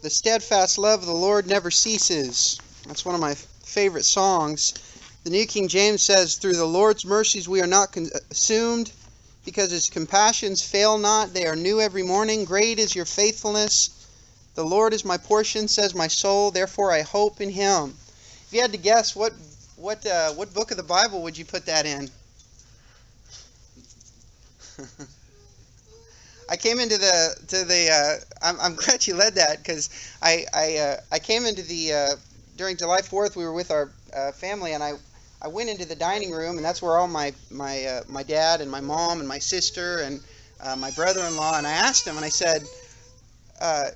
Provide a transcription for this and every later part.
The steadfast love of the Lord never ceases. That's one of my favorite songs. The New King James says, through the Lord's mercies we are not consumed, because his compassions fail not. They are new every morning. Great is your faithfulness. The Lord is my portion, says my soul. Therefore I hope in him. If you had to guess, what book of the Bible would you put that in? I came into I'm glad you led that, because I came into during July 4th, we were with our family, and I went into the dining room, and that's where all my dad and my mom and my sister and my brother-in-law, and I asked them, and I said,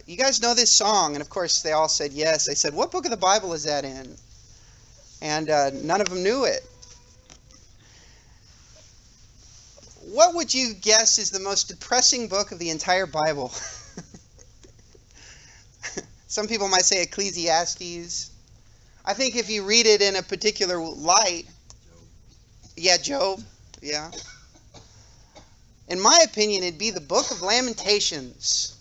you guys know this song? And of course they all said yes. I said, what book of the Bible is that in? And none of them knew it. What would you guess is the most depressing book of the entire Bible? Some people might say Ecclesiastes. I think if you read it in a particular light, Job. Yeah. In my opinion, it'd be the book of Lamentations.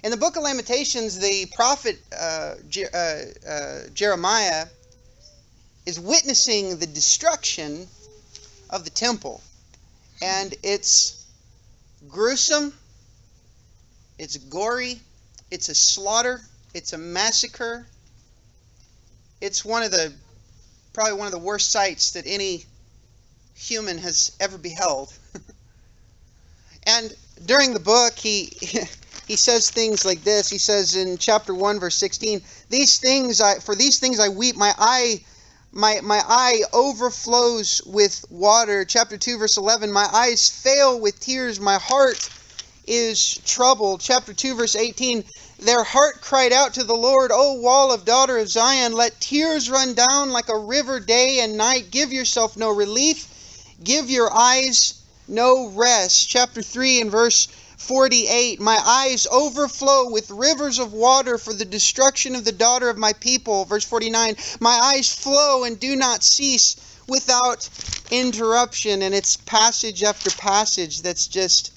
In the book of Lamentations, the prophet Jeremiah is witnessing the destruction of the temple. And it's gruesome, it's gory, it's a slaughter, it's a massacre. It's probably one of the worst sights that any human has ever beheld. And during the book, he says things like this. He says in chapter 1, verse 16, for these things I weep, my eye overflows with water. Chapter 2, verse 11, my eyes fail with tears, my heart is troubled. Chapter 2, verse 18, their heart cried out to the Lord, O wall of daughter of Zion, let tears run down like a river day and night. Give yourself no relief, give your eyes no rest. Chapter 3 and verse 48, my eyes overflow with rivers of water for the destruction of the daughter of my people. Verse 49, my eyes flow and do not cease without interruption. And it's passage after passage that's just,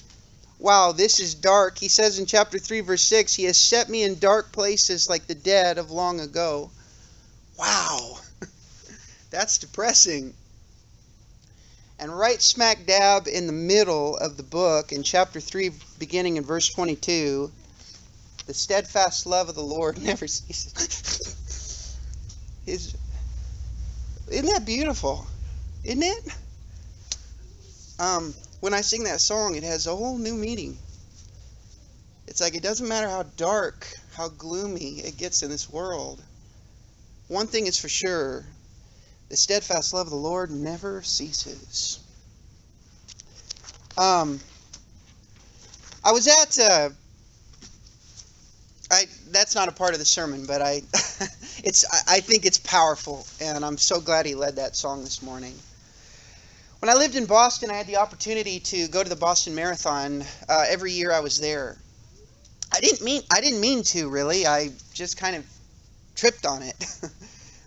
wow, this is dark. He says in chapter 3, verse 6, he has set me in dark places like the dead of long ago. Wow, that's depressing. And right smack dab in the middle of the book, in chapter 3, beginning in verse 22, the steadfast love of the Lord never ceases. Isn't that beautiful? Isn't it? When I sing that song, it has a whole new meaning. It's like it doesn't matter how dark, how gloomy it gets in this world. One thing is for sure. The steadfast love of the Lord never ceases. I was at that's not a part of the sermon, but I think it's powerful, and I'm so glad he led that song this morning. When I lived in Boston, I had the opportunity to go to the Boston Marathon. Every year I was there. I didn't mean to, really. I just kind of tripped on it.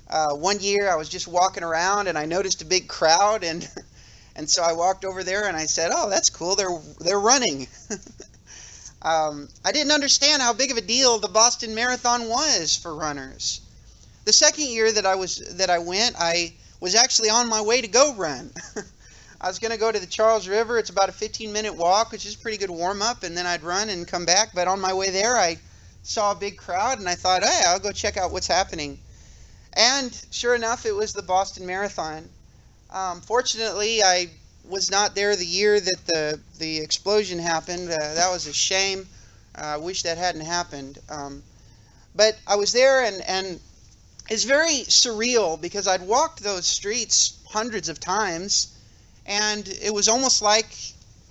One year I was just walking around and I noticed a big crowd, and so I walked over there and I said, "Oh, that's cool. They're running." I didn't understand how big of a deal the Boston Marathon was for runners. The second year that I went, I was actually on my way to go run. I was going to go to the Charles River. It's about a 15-minute walk, which is a pretty good warm-up, and then I'd run and come back. But on my way there, I saw a big crowd, and I thought, hey, I'll go check out what's happening. And sure enough, it was the Boston Marathon. Fortunately, I was not there the year that the explosion happened. That was a shame. I wish that hadn't happened. But I was there, and it's very surreal because I'd walked those streets hundreds of times, and it was almost like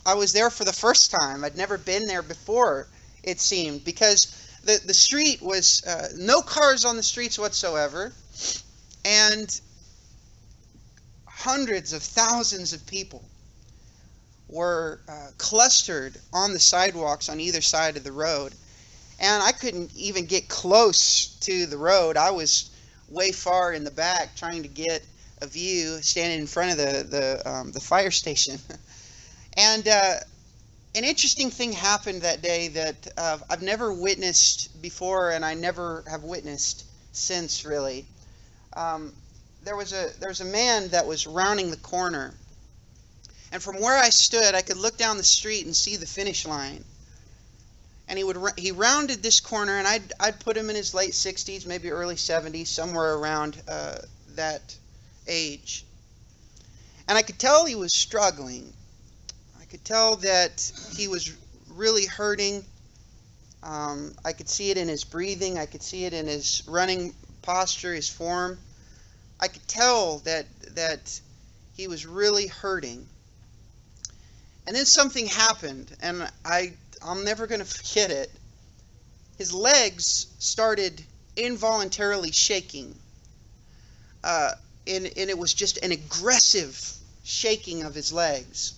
I was there for the first time. I'd never been there before, it seemed, because the street was no cars on the streets whatsoever, and hundreds of thousands of people were clustered on the sidewalks on either side of the road. And I couldn't even get close to the road. I was way far in the back trying to get a view, standing in front of the fire station. And an interesting thing happened that day that I've never witnessed before, and I never have witnessed since, really. There was a man that was rounding the corner, and from where I stood, I could look down the street and see the finish line. And he rounded this corner, and I'd put him in his late 60s, maybe early 70s, somewhere around that age. And I could tell he was struggling. I could tell that he was really hurting. I could see it in his breathing. I could see it in his running posture, his form. I could tell that he was really hurting. And then something happened, and I'm never going to forget it. His legs started involuntarily shaking. And it was just an aggressive shaking of his legs.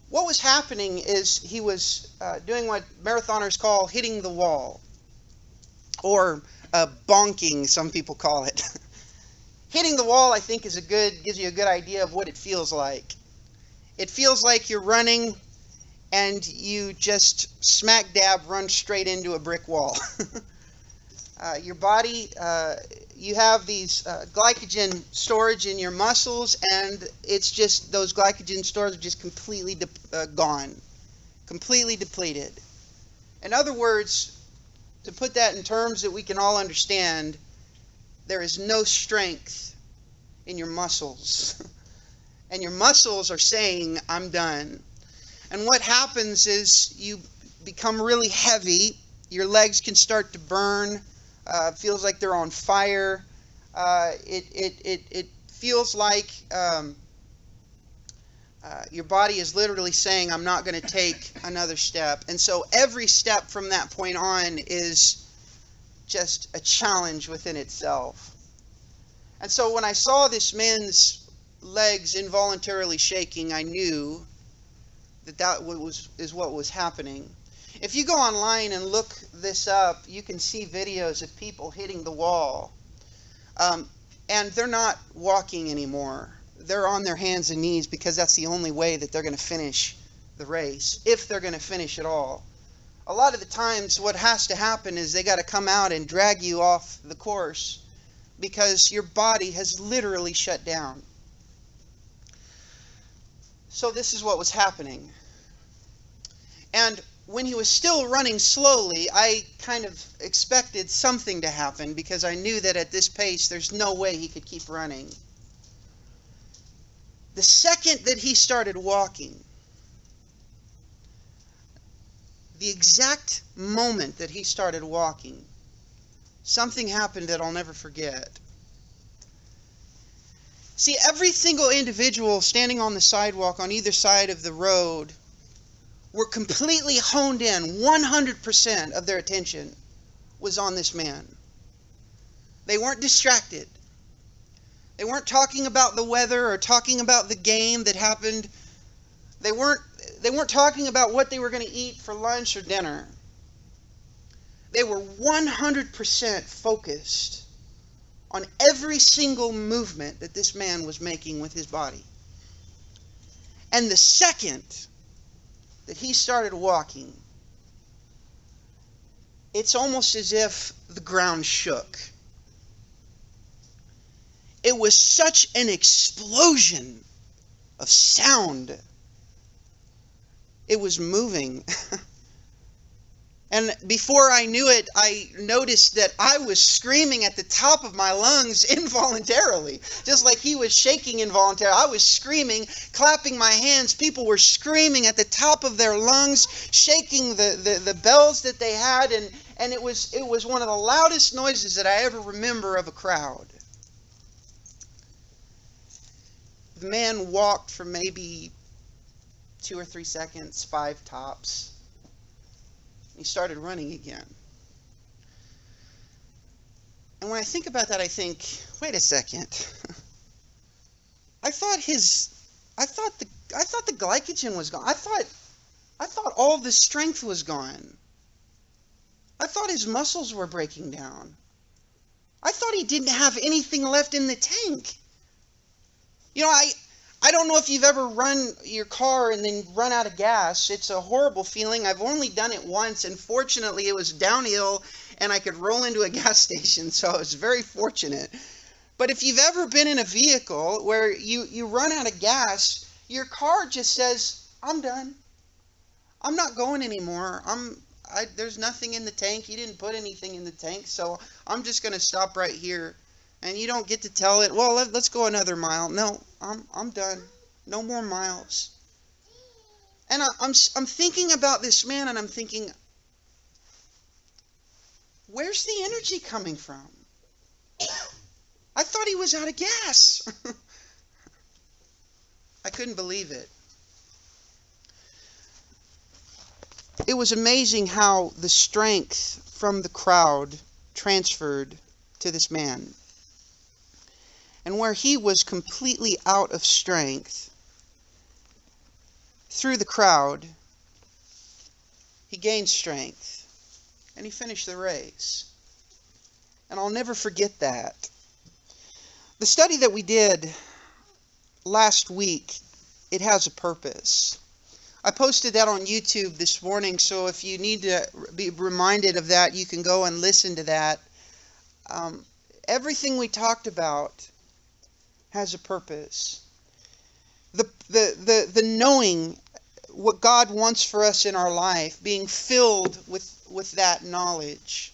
What was happening is he was doing what marathoners call hitting the wall, or bonking, some people call it. Hitting the wall, I think, gives you a good idea of what it feels like. It feels like you're running and you just smack dab run straight into a brick wall. Your body, you have these glycogen storage in your muscles, and it's just those glycogen stores are just completely gone, completely depleted. In other words, to put that in terms that we can all understand, there is no strength in your muscles. And your muscles are saying, I'm done. And what happens is you become really heavy. Your legs can start to burn. It feels like they're on fire. It feels like your body is literally saying, I'm not going to take another step. And so every step from that point on is just a challenge within itself. And so when I saw this man's legs involuntarily shaking, I knew that is what was happening. If you go online and look this up, you can see videos of people hitting the wall. And they're not walking anymore. They're on their hands and knees, because that's the only way that they're going to finish the race, if they're going to finish at all. A lot of the times what has to happen is they got to come out and drag you off the course, because your body has literally shut down. So this is what was happening. And when he was still running slowly, I kind of expected something to happen, because I knew that at this pace there's no way he could keep running. The second that he started walking, the exact moment that he started walking, something happened that I'll never forget. See, every single individual standing on the sidewalk on either side of the road were completely honed in. 100% of their attention was on this man. They weren't distracted. They weren't talking about the weather or talking about the game that happened. They weren't talking about what they were going to eat for lunch or dinner. They were 100% focused on every single movement that this man was making with his body. And the second that he started walking, it's almost as if the ground shook. It was such an explosion of sound. It was moving. And before I knew it, I noticed that I was screaming at the top of my lungs involuntarily. Just like he was shaking involuntarily. I was screaming, clapping my hands. People were screaming at the top of their lungs, shaking the bells that they had. And it was one of the loudest noises that I ever remember of a crowd. The man walked for maybe 2 or 3 seconds, 5 tops. He started running again. And when I think about that, I think, wait a second. I thought the glycogen was gone. I thought all the strength was gone. I thought his muscles were breaking down. I thought he didn't have anything left in the tank. You know, I don't know if you've ever run your car and then run out of gas. It's a horrible feeling. I've only done it once, and fortunately it was downhill and I could roll into a gas station, so I was very fortunate. But if you've ever been in a vehicle where you run out of gas, your car just says, I'm done. I'm not going anymore. There's nothing in the tank. You didn't put anything in the tank, so I'm just going to stop right here. And you don't get to tell it, well, let's go another mile. No, I'm done. No more miles. And I'm thinking about this man, and I'm thinking, where's the energy coming from? I thought he was out of gas. I couldn't believe it. It was amazing how the strength from the crowd transferred to this man. And where he was completely out of strength, through the crowd, he gained strength. And he finished the race. And I'll never forget that. The study that we did last week, it has a purpose. I posted that on YouTube this morning, so if you need to be reminded of that, you can go and listen to that. Everything we talked about has a purpose. The knowing what God wants for us in our life, being filled with that knowledge.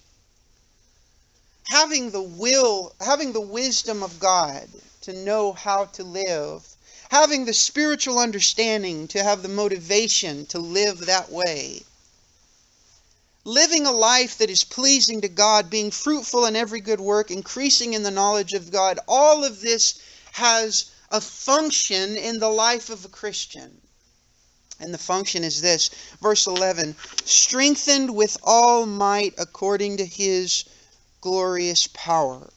Having the wisdom of God to know how to live. Having the spiritual understanding to have the motivation to live that way. Living a life that is pleasing to God, being fruitful in every good work, increasing in the knowledge of God. All of this has a function in the life of a Christian. And the function is this, verse 11, strengthened with all might according to His glorious power.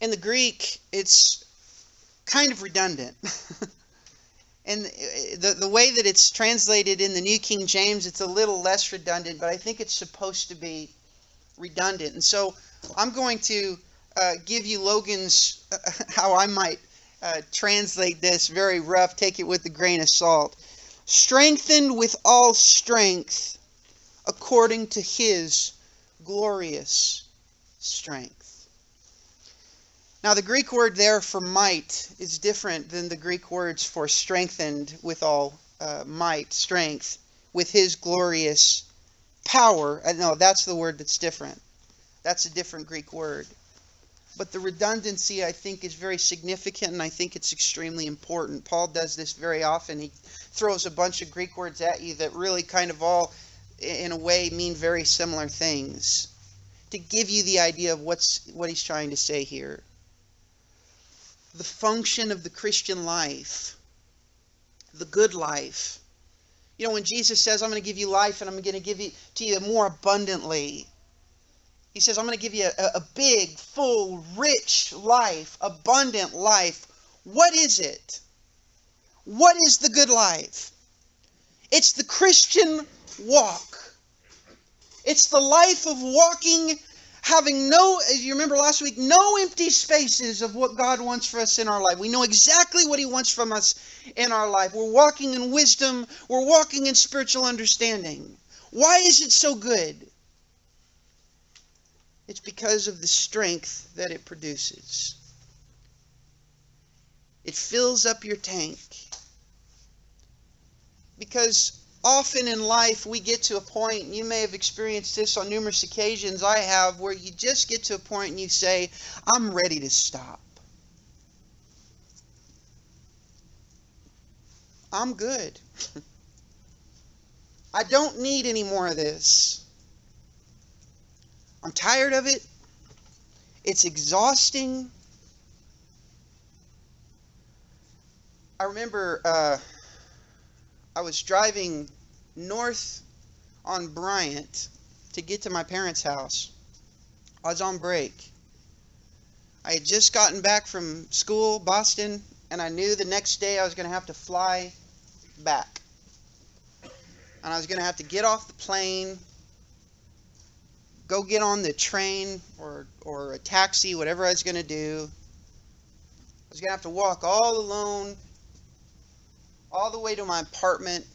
In the Greek, it's kind of redundant. And the way that it's translated in the New King James, it's a little less redundant, but I think it's supposed to be redundant. And so I'm going to give you Logan's, how I might translate this, very rough, take it with a grain of salt. Strengthened with all strength according to His glorious strength. Now, the Greek word there for might is different than the Greek words for strengthened with all might, strength, with His glorious power. No, that's the word that's different. That's a different Greek word. But the redundancy, I think, is very significant, and I think it's extremely important. Paul does this very often. He throws a bunch of Greek words at you that really kind of all, in a way, mean very similar things, to give you the idea of what he's trying to say here. The function of the Christian life, the good life. You know, when Jesus says, I'm going to give you life and I'm going to give it to you more abundantly. He says, I'm going to give you a big, full, rich life, abundant life. What is it? What is the good life? It's the Christian walk. It's the life of walking, having no, as you remember last week, no empty spaces of what God wants for us in our life. We know exactly what He wants from us in our life. We're walking in wisdom. We're walking in spiritual understanding. Why is it so good? It's because of the strength that it produces. It fills up your tank. Because often in life we get to a point, and you may have experienced this on numerous occasions, I have, where you just get to a point and you say, I'm ready to stop. I'm good. I don't need any more of this. I'm tired of it. It's exhausting. I remember I was driving north on Bryant to get to my parents' house. I was on break. I had just gotten back from school, Boston, and I knew the next day I was going to have to fly back. And I was going to have to get off the plane, go get on the train or a taxi, whatever I was going to do, was going to have to walk all alone, all the way to my apartment,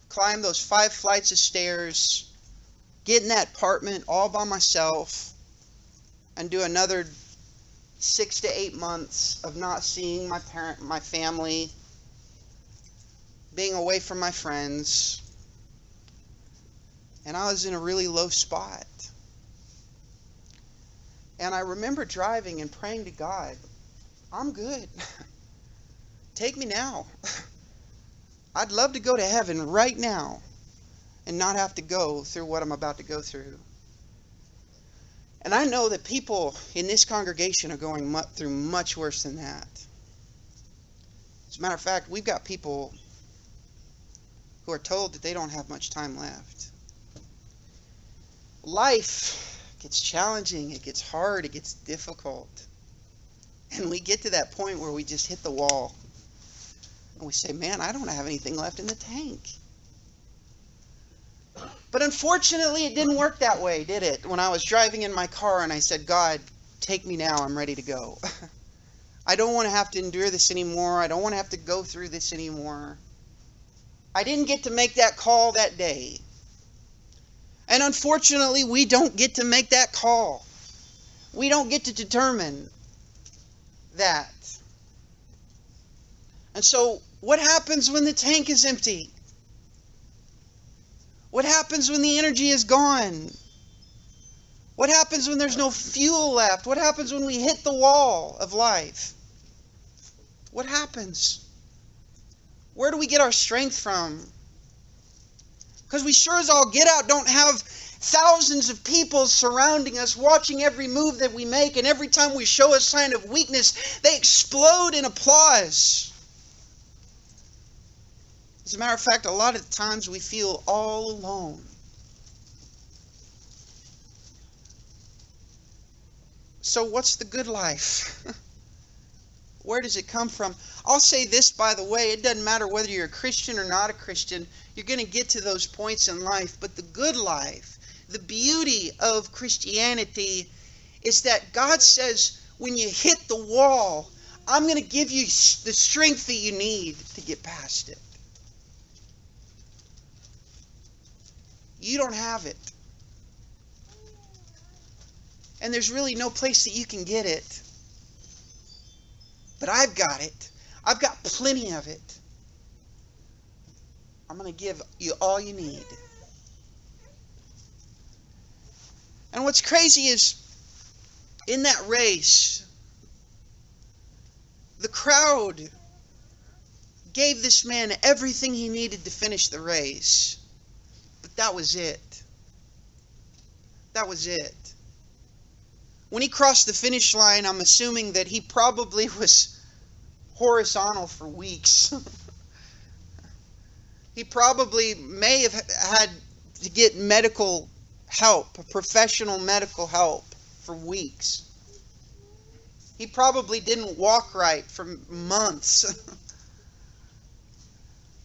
climb those 5 flights of stairs, get in that apartment all by myself, and do another 6 to 8 months of not seeing my family, being away from my friends. And I was in a really low spot. And I remember driving and praying to God, I'm good. Take me now. I'd love to go to heaven right now and not have to go through what I'm about to go through. And I know that people in this congregation are going through much worse than that. As a matter of fact, we've got people who are told that they don't have much time left. Life gets challenging, it gets hard, it gets difficult. And we get to that point where we just hit the wall. And we say, man, I don't have anything left in the tank. But unfortunately, it didn't work that way, did it? When I was driving in my car and I said, God, take me now, I'm ready to go. I don't want to have to endure this anymore. I don't want to have to go through this anymore. I didn't get to make that call that day. And unfortunately, we don't get to make that call. We don't get to determine that. And so, what happens when the tank is empty? What happens when the energy is gone? What happens when there's no fuel left? What happens when we hit the wall of life? What happens? Where do we get our strength from? Because we sure as all get out don't have thousands of people surrounding us, watching every move that we make, and every time we show a sign of weakness, they explode in applause. As a matter of fact, a lot of the times we feel all alone. So what's the good life? Where does it come from? I'll say this, by the way, it doesn't matter whether you're a Christian or not a Christian, you're going to get to those points in life. But the good life, the beauty of Christianity is that God says, when you hit the wall, I'm going to give you the strength that you need to get past it. You don't have it. And there's really no place that you can get it. But I've got it. I've got plenty of it. I'm going to give you all you need. And what's crazy is, in that race, the crowd gave this man everything he needed to finish the race. But that was it. That was it. When he crossed the finish line, I'm assuming that he probably was horizontal for weeks. He probably may have had to get medical help, professional medical help, for weeks. He probably didn't walk right for months.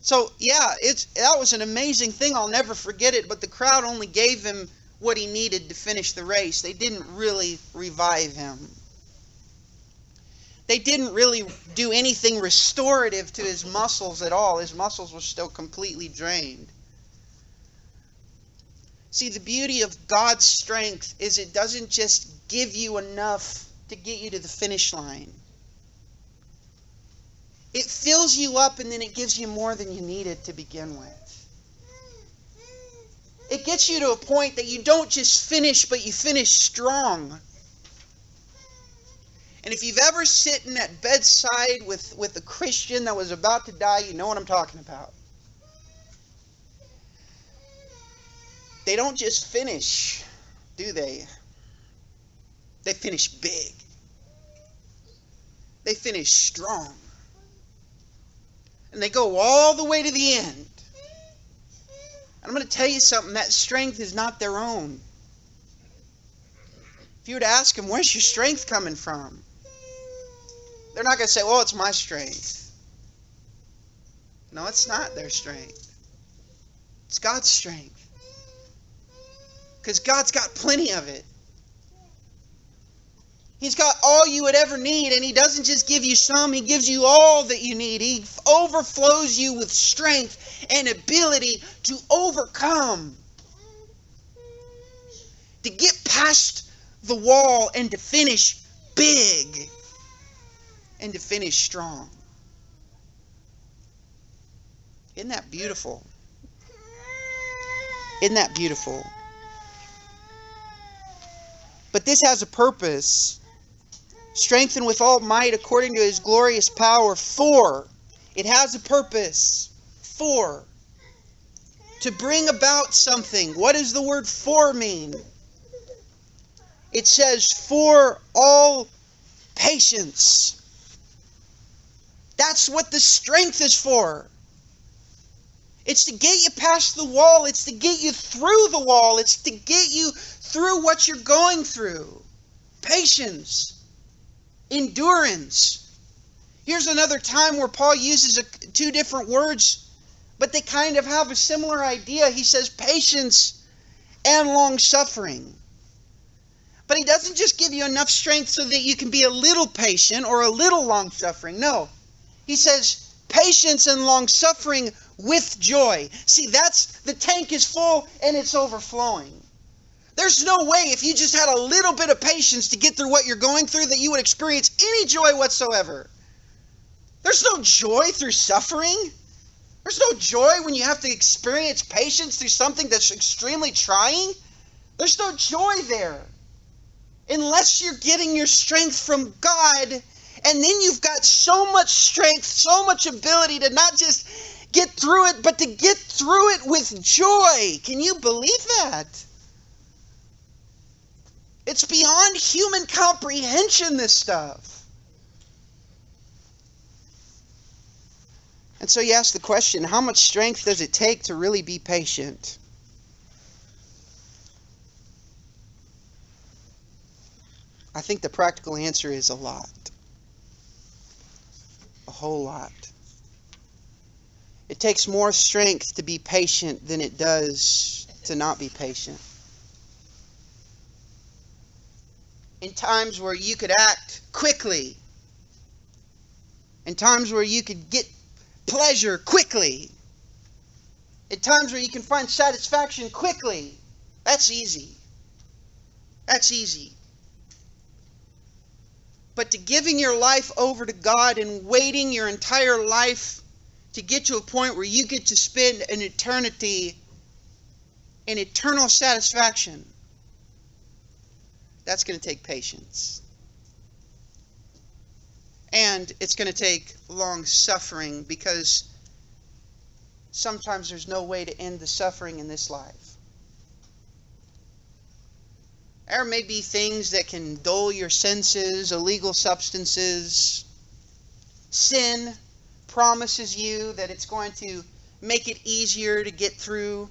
So, yeah, that was an amazing thing. I'll never forget it. But the crowd only gave him what he needed to finish the race. They didn't really revive him. They didn't really do anything restorative to his muscles at all. His muscles were still completely drained. See, the beauty of God's strength is it doesn't just give you enough to get you to the finish line. It fills you up and then it gives you more than you needed to begin with. It gets you to a point that you don't just finish, but you finish strong. And if you've ever sitting at bedside with a Christian that was about to die, you know what I'm talking about. They don't just finish, do they? They finish big. They finish strong. And they go all the way to the end. And I'm going to tell you something, that strength is not their own. If you were to ask them, where's your strength coming from? They're not going to say, well, it's my strength. No, it's not their strength. It's God's strength. Because God's got plenty of it. He's got all you would ever need, and He doesn't just give you some, He gives you all that you need. He overflows you with strength and ability to overcome, to get past the wall and to finish big and to finish strong. Isn't that beautiful? Isn't that beautiful? But this has a purpose. Strengthened with all might according to His glorious power. For, it has a purpose. For, to bring about something. What does the word for mean? It says, for all patience. That's what the strength is for. It's to get you past the wall. It's to get you through the wall. It's to get you through what you're going through. Patience. Endurance. Here's another time where Paul uses two different words, but they kind of have a similar idea. He says patience and long suffering. But he doesn't just give you enough strength so that you can be a little patient or a little long suffering. No. He says patience and long suffering with joy. See, the tank is full and it's overflowing. There's no way if you just had a little bit of patience to get through what you're going through that you would experience any joy whatsoever. There's no joy through suffering. There's no joy when you have to experience patience through something that's extremely trying. There's no joy there. Unless you're getting your strength from God, and then you've got so much strength, so much ability to not just get through it, but to get through it with joy. Can you believe that? It's beyond human comprehension, this stuff. And so you ask the question, how much strength does it take to really be patient? I think the practical answer is a lot. A whole lot. It takes more strength to be patient than it does to not be patient. In times where you could act quickly, in times where you could get pleasure quickly, in times where you can find satisfaction quickly, that's easy. That's easy. But to giving your life over to God and waiting your entire life to get to a point where you get to spend an eternity in eternal satisfaction, that's going to take patience. And it's going to take long suffering, because sometimes there's no way to end the suffering in this life. There may be things that can dull your senses, illegal substances. Sin promises you that it's going to make it easier to get through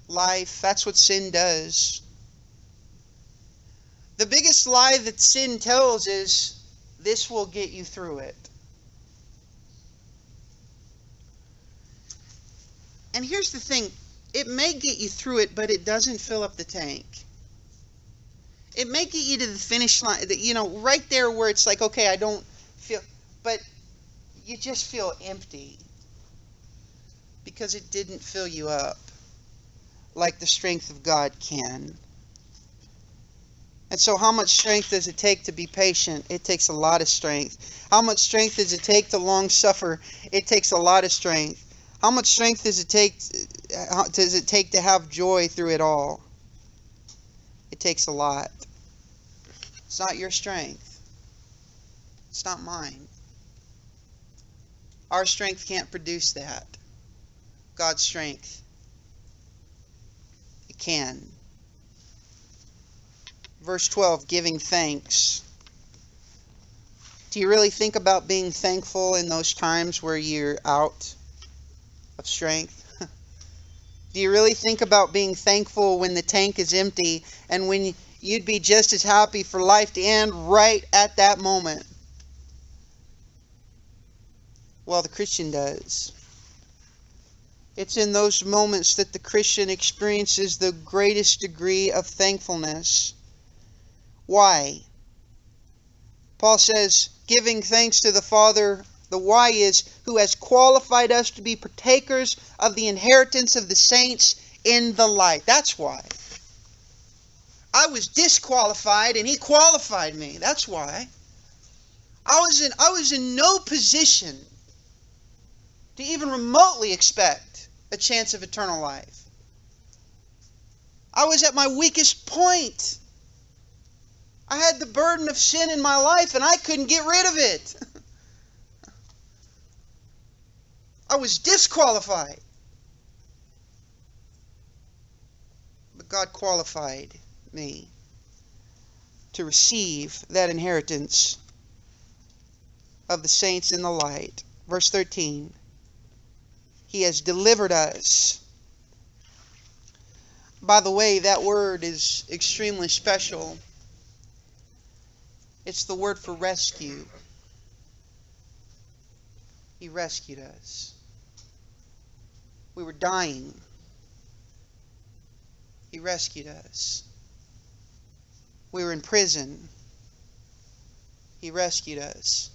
life. That's what sin does. The biggest lie that sin tells is, this will get you through it. And here's the thing, it may get you through it, but it doesn't fill up the tank. It may get you to the finish line, right there where it's like, okay, I don't feel, but you just feel empty because it didn't fill you up like the strength of God can. And so how much strength does it take to be patient? It takes a lot of strength. How much strength does it take to long suffer? It takes a lot of strength. How much strength does it take to have joy through it all? It takes a lot. It's not your strength. It's not mine. Our strength can't produce that. God's strength, it can. Verse 12, giving thanks. Do you really think about being thankful in those times where you're out of strength? Do you really think about being thankful when the tank is empty and when you'd be just as happy for life to end right at that moment? Well, the Christian does. It's in those moments that the Christian experiences the greatest degree of thankfulness. Why? Paul says, giving thanks to the Father. The why is, who has qualified us to be partakers of the inheritance of the saints in the light. That's why. I was disqualified and He qualified me. That's why. I was in no position to even remotely expect a chance of eternal life. I was at my weakest point. I had the burden of sin in my life and I couldn't get rid of it. I was disqualified. But God qualified me to receive that inheritance of the saints in the light. Verse 13. He has delivered us. By the way, that word is extremely special. It's the word for rescue. He rescued us. We were dying. He rescued us. We were in prison. He rescued us.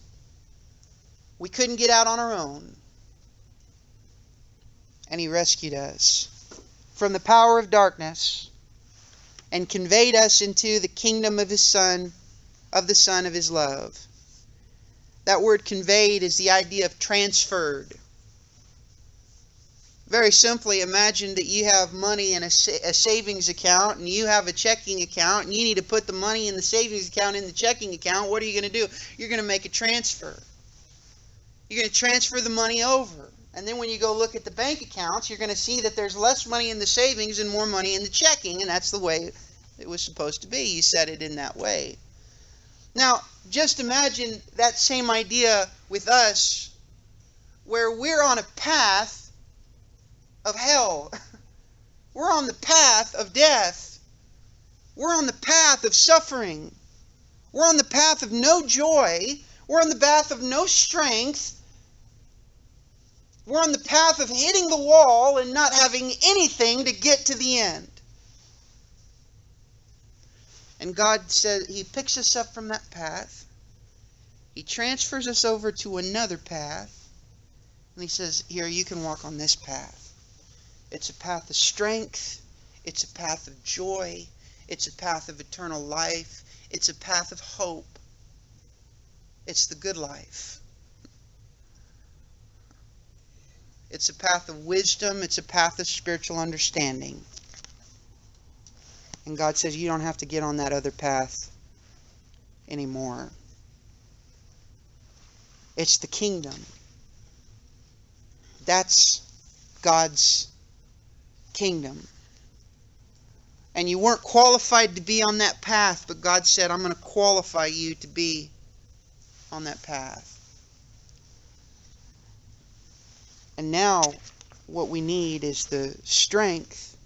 We couldn't get out on our own. And He rescued us from the power of darkness and conveyed us into the kingdom of His Son, of the Son of His love. That word conveyed is the idea of transferred. Very simply, imagine that you have money in a savings account and you have a checking account and you need to put the money in the savings account in the checking account. What are you going to do? You're going to make a transfer. You're going to transfer the money over. And then when you go look at the bank accounts, you're going to see that there's less money in the savings and more money in the checking, and that's the way it was supposed to be. You set it in that way. Now, just imagine that same idea with us, where we're on a path of hell. We're on the path of death. We're on the path of suffering. We're on the path of no joy. We're on the path of no strength. We're on the path of hitting the wall and not having anything to get to the end. And God said He picks us up from that path. He transfers us over to another path. And He says, here, you can walk on this path. It's a path of strength. It's a path of joy. It's a path of eternal life. It's a path of hope. It's the good life. It's a path of wisdom. It's a path of spiritual understanding. And God says you don't have to get on that other path anymore. It's the kingdom. That's God's kingdom. And you weren't qualified to be on that path, but God said, I'm going to qualify you to be on that path. And now what we need is the strength.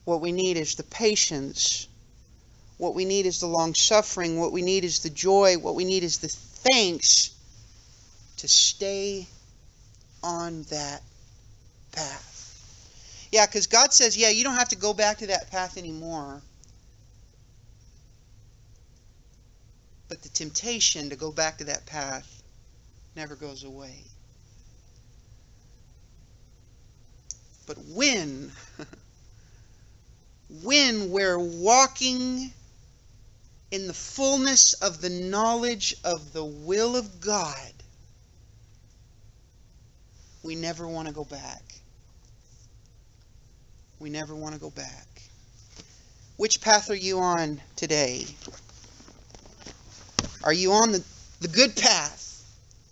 What we need is the patience. What we need is the long suffering. What we need is the joy. What we need is the thanks to stay on that path. Yeah, because God says, yeah, you don't have to go back to that path anymore. But the temptation to go back to that path never goes away. But when we're walking in the fullness of the knowledge of the will of God, we never want to go back. We never want to go back. Which path are you on today? Are you on the good path?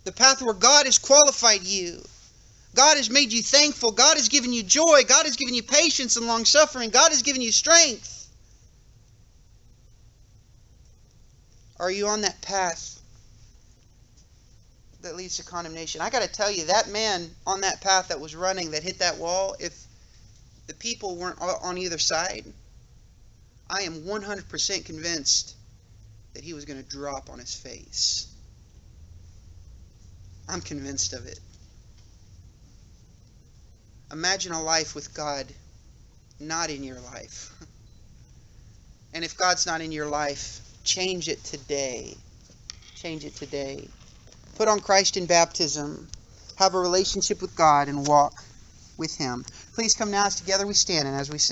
The path where God has qualified you. God has made you thankful. God has given you joy. God has given you patience and long suffering. God has given you strength. Are you on that path that leads to condemnation? I got to tell you, that man on that path that was running, that hit that wall, if the people weren't on either side, I am 100% convinced that he was going to drop on his face. I'm convinced of it. Imagine a life with God not in your life. And if God's not in your life, change it today. Change it today. Put on Christ in baptism. Have a relationship with God and walk with Him. Please come now as together we stand and as we sing.